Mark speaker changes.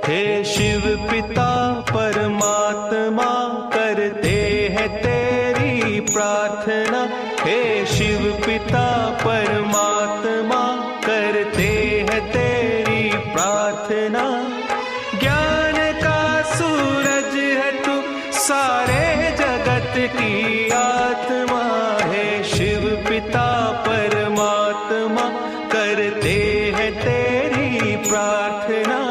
Speaker 1: हे शिव पिता परमात्मा करते हैं तेरी प्रार्थना। हे शिव पिता परमात्मा करते हैं तेरी प्रार्थना। ज्ञान का सूरज है तू सारे जगत की आत्मा। हे शिव पिता परमात्मा करते हैं तेरी प्रार्थना।